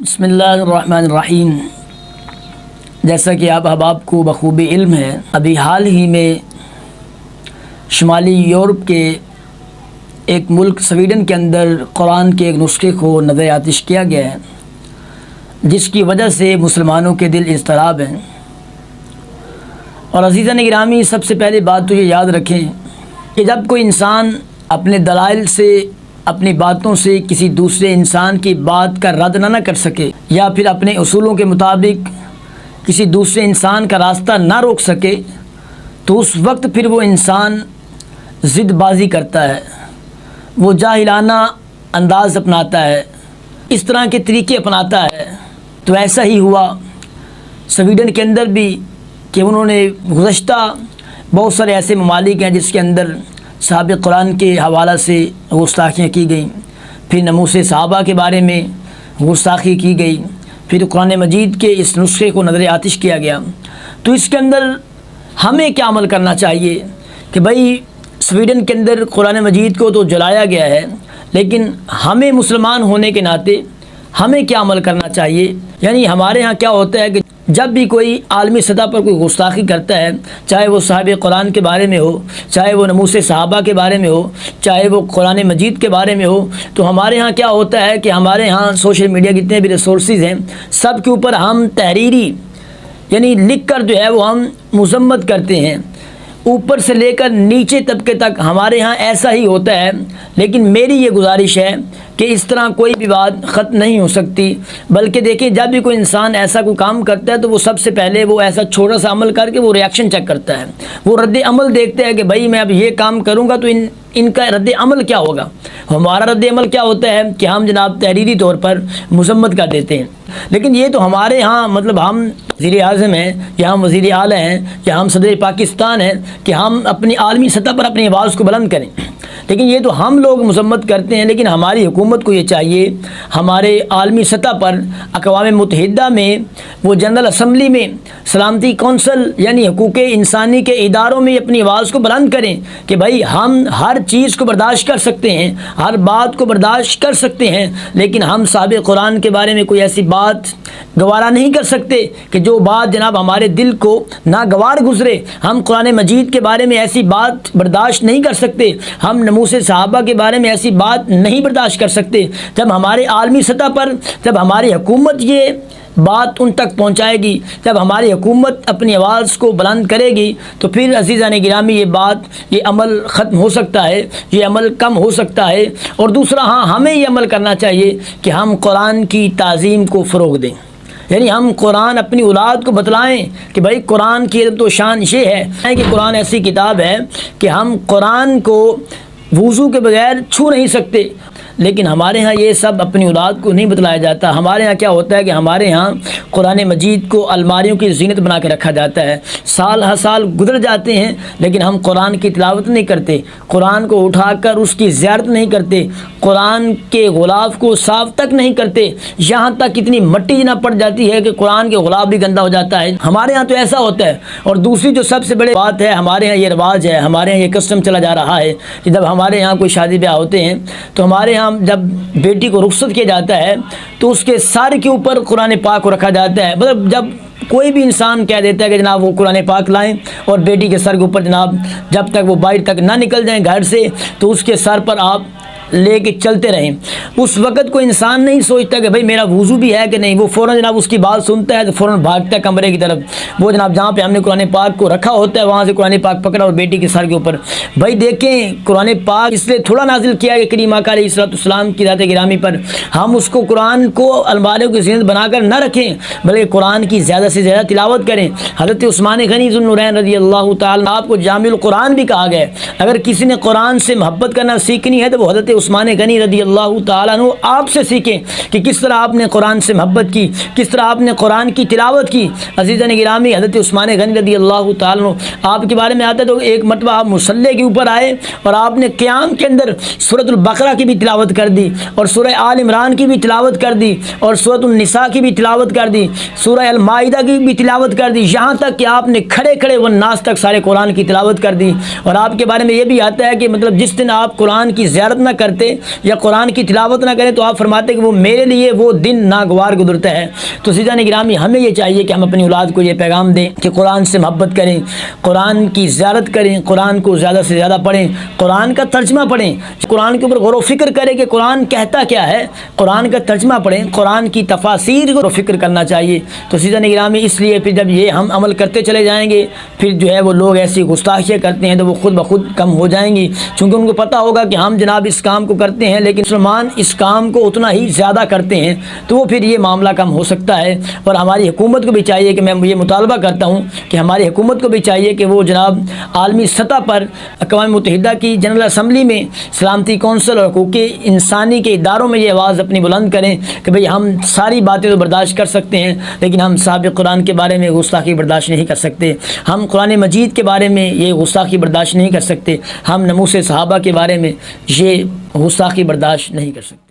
بسم اللہ الرحمن الرحیم۔ جیسا کہ آپ احباب کو بخوبی علم ہے، ابھی حال ہی میں شمالی یورپ کے ایک ملک سویڈن کے اندر قرآن کے ایک نسخے کو نظر آتش کیا گیا ہے، جس کی وجہ سے مسلمانوں کے دل اضطراب ہیں۔ اور عزیزان گرامی، سب سے پہلی بات تو یہ یاد رکھیں کہ جب کوئی انسان اپنے دلائل سے، اپنی باتوں سے کسی دوسرے انسان کی بات کا رد نہ کر سکے، یا پھر اپنے اصولوں کے مطابق کسی دوسرے انسان کا راستہ نہ روک سکے، تو اس وقت پھر وہ انسان ضد بازی کرتا ہے، وہ جاہلانہ انداز اپناتا ہے، اس طرح کے طریقے اپناتا ہے۔ تو ایسا ہی ہوا سویڈن کے اندر بھی کہ انہوں نے گزشتہ بہت سارے ایسے ممالک ہیں جس کے اندر صحابہ قرآن کے حوالہ سے گستاخیاں کی گئیں، پھر ناموس صحابہ کے بارے میں گستاخی کی گئی، پھر قرآن مجید کے اس نسخے کو نظر آتش کیا گیا۔ تو اس کے اندر ہمیں کیا عمل کرنا چاہیے کہ بھائی سویڈن کے اندر قرآن مجید کو تو جلایا گیا ہے، لیکن ہمیں مسلمان ہونے کے ناطے ہمیں کیا عمل کرنا چاہیے؟ یعنی ہمارے ہاں کیا ہوتا ہے کہ جب بھی کوئی عالمی سطح پر کوئی گستاخی کرتا ہے، چاہے وہ صحابہ قرآن کے بارے میں ہو، چاہے وہ ناموس صحابہ کے بارے میں ہو، چاہے وہ قرآن مجید کے بارے میں ہو، تو ہمارے ہاں کیا ہوتا ہے کہ ہمارے ہاں سوشل میڈیا جتنے بھی ریسورسز ہیں، سب کے اوپر ہم تحریری یعنی لکھ کر جو ہے وہ ہم مذمت کرتے ہیں، اوپر سے لے کر نیچے طبقے تک ہمارے ہاں ایسا ہی ہوتا ہے۔ لیکن میری یہ گزارش ہے کہ اس طرح کوئی بھی بات ختم نہیں ہو سکتی، بلکہ دیکھیں جب بھی کوئی انسان ایسا کوئی کام کرتا ہے تو وہ سب سے پہلے وہ ایسا چھوٹا سا عمل کر کے وہ ریاکشن چیک کرتا ہے، وہ رد عمل دیکھتا ہے کہ بھائی میں اب یہ کام کروں گا تو ان کا رد عمل کیا ہوگا۔ ہمارا رد عمل کیا ہوتا ہے کہ ہم جناب تحریری طور پر مذمت کر دیتے ہیں۔ لیکن یہ تو ہمارے ہاں مطلب ہم وزیر اعظم ہیں یا ہم وزیر اعلیٰ ہیں یا ہم صدر پاکستان ہیں کہ ہم اپنی عالمی سطح پر اپنی آواز کو بلند کریں، لیکن یہ تو ہم لوگ مذمت کرتے ہیں۔ لیکن ہماری حکومت کو یہ چاہیے ہمارے عالمی سطح پر اقوام متحدہ میں، وہ جنرل اسمبلی میں، سلامتی کونسل یعنی حقوق انسانی کے اداروں میں اپنی آواز کو بلند کریں کہ بھائی ہم ہر چیز کو برداشت کر سکتے ہیں، ہر بات کو برداشت کر سکتے ہیں، لیکن ہم صحابہ قرآن کے بارے میں کوئی ایسی بات گوارا نہیں کر سکتے کہ جو بات جناب ہمارے دل کو ناگوار گزرے۔ ہم قرآن مجید کے بارے میں ایسی بات برداشت نہیں کر سکتے، ہم ناموس صحابہ کے بارے میں ایسی بات نہیں برداشت کر سکتے۔ جب ہمارے عالمی سطح پر جب ہماری حکومت یہ بات ان تک پہنچائے گی، جب ہماری حکومت اپنی آواز کو بلند کرے گی، تو پھر عزیزان گرامی یہ بات، یہ عمل ختم ہو سکتا ہے، یہ عمل کم ہو سکتا ہے۔ اور دوسرا ہاں ہمیں یہ عمل کرنا چاہیے کہ ہم قرآن کی تعظیم کو فروغ دیں، یعنی ہم قرآن اپنی اولاد کو بتلائیں کہ بھائی قرآن کی عزت و شان یہ ہے کہ قرآن ایسی کتاب ہے کہ ہم قرآن کو وضو کے بغیر چھو نہیں سکتے۔ لیکن ہمارے ہاں یہ سب اپنی اولاد کو نہیں بتلایا جاتا۔ ہمارے ہاں کیا ہوتا ہے کہ ہمارے ہاں قرآن مجید کو الماریوں کی زینت بنا کے رکھا جاتا ہے، سال ہر سال گزر جاتے ہیں لیکن ہم قرآن کی تلاوت نہیں کرتے، قرآن کو اٹھا کر اس کی زیارت نہیں کرتے، قرآن کے غلاف کو صاف تک نہیں کرتے، یہاں تک اتنی مٹی نہ پڑ جاتی ہے کہ قرآن کے غلاف بھی گندا ہو جاتا ہے۔ ہمارے ہاں تو ایسا ہوتا ہے۔ اور دوسری جو سب سے بڑی بات ہے، ہمارے ہاں یہ رواج ہے، ہمارے ہاں یہ کسٹم چلا جا رہا ہے کہ جب ہمارے ہاں کوئی شادی بیاہ ہوتے ہیں تو ہمارے ہاں جب بیٹی کو رخصت کیا جاتا ہے تو اس کے سر کے اوپر قرآن پاک کو رکھا جاتا ہے۔ مطلب جب کوئی بھی انسان کہہ دیتا ہے کہ جناب وہ قرآن پاک لائیں اور بیٹی کے سر کے اوپر جناب جب تک وہ باہر تک نہ نکل جائیں گھر سے تو اس کے سر پر آپ لے کے چلتے رہیں، اس وقت کوئی انسان نہیں سوچتا کہ بھائی میرا وضو بھی ہے کہ نہیں۔ وہ فوراً جناب اس کی بات سنتا ہے تو فوراً بھاگتا ہے کمرے کی طرف، وہ جناب جہاں پہ ہم نے قرآن پاک کو رکھا ہوتا ہے وہاں سے قرآن پاک پکڑا اور بیٹی کے سر کے اوپر۔ بھائی دیکھیں قرآن پاک اس لیے تھوڑا نازل کیا کہ کریم آقا علیہ السلام کی ذات گرامی پر ہم اس کو قرآن کو الماریوں کی زینت بنا کر نہ رکھیں، بلکہ قرآن کی زیادہ سے زیادہ تلاوت کریں۔ حضرت عثمان غنی ذو النورین رضی اللہ تعالیٰ آپ کو جامع القرآن بھی کہا گیا ہے۔ اگر کسی نے قرآن سے محبت کرنا سیکھنی ہے تو وہ حضرت عثمان غنی رضی اللہ تعالیٰ عنہ آپ سے سیکھیں کہ کس طرح آپ نے قرآن سے محبت کی، کس طرح آپ نے قرآن کی تلاوت کی۔ عزیزان گرامی، حضرت عثمان غنی رضی اللہ تعالیٰ عنہ آپ کے بارے میں آتا ہے تو ایک مرتبہ آپ مصلی کے اوپر آئے اور آپ نے قیام کے اندر سورۃ البقرہ کی بھی تلاوت کر دی اور سورہ آل عمران کی بھی تلاوت کر دی اور سورۃ النساء کی بھی تلاوت کر دی، سورہ المائدہ کی بھی تلاوت کر دی، یہاں تک کہ آپ نے کھڑے کھڑے والناس تک سارے قرآن کی تلاوت کر دی۔ اور آپ کے بارے میں یہ بھی آتا ہے کہ مطلب جس دن آپ قرآن کی زیارت نہ کرتے یا قرآن کی تلاوت نہ کریں تو آپ فرماتے کہ وہ میرے لیے وہ دن ناگوار گزرتا ہے۔ تو عزیزان گرامی، ہمیں یہ چاہیے کہ ہم اپنی اولاد کو یہ پیغام دیں کہ قرآن سے محبت کریں، قرآن کی زیارت کریں، قرآن کو زیادہ سے زیادہ پڑھیں، قرآن کا ترجمہ پڑھیں، قرآن کے اوپر غور و فکر کریں کہ قرآن کہتا کیا ہے، قرآن کا ترجمہ پڑھیں، قرآن کی تفاسیر کو فکر کرنا چاہیے۔ تو عزیزان گرامی، اس لیے پھر جب یہ ہم عمل کرتے چلے جائیں گے، پھر جو ہے وہ لوگ ایسی گستاخیاں کرتے ہیں تو وہ خود بخود کم ہو جائیں گی، چونکہ ان کو پتہ ہوگا کہ ہم جناب اس کام کو کرتے ہیں لیکن مسلمان اس کام کو اتنا ہی زیادہ کرتے ہیں، تو وہ پھر یہ معاملہ کم ہو سکتا ہے۔ اور ہماری حکومت کو بھی چاہیے کہ میں یہ مطالبہ کرتا ہوں کہ ہماری حکومت کو بھی چاہیے کہ وہ جناب عالمی سطح پر اقوام متحدہ کی جنرل اسمبلی میں، سلامتی کونسل اور حقوق انسانی کے اداروں میں یہ آواز اپنی بلند کریں کہ بھئی ہم ساری باتیں تو برداشت کر سکتے ہیں لیکن ہم صاحب قرآن کے بارے میں گستاخی برداشت نہیں کر سکتے، ہم قرآن مجید کے بارے میں یہ گستاخی برداشت نہیں کر سکتے، ہم ناموس صحابہ کے بارے میں یہ گستاخی برداشت نہیں کر سکتے۔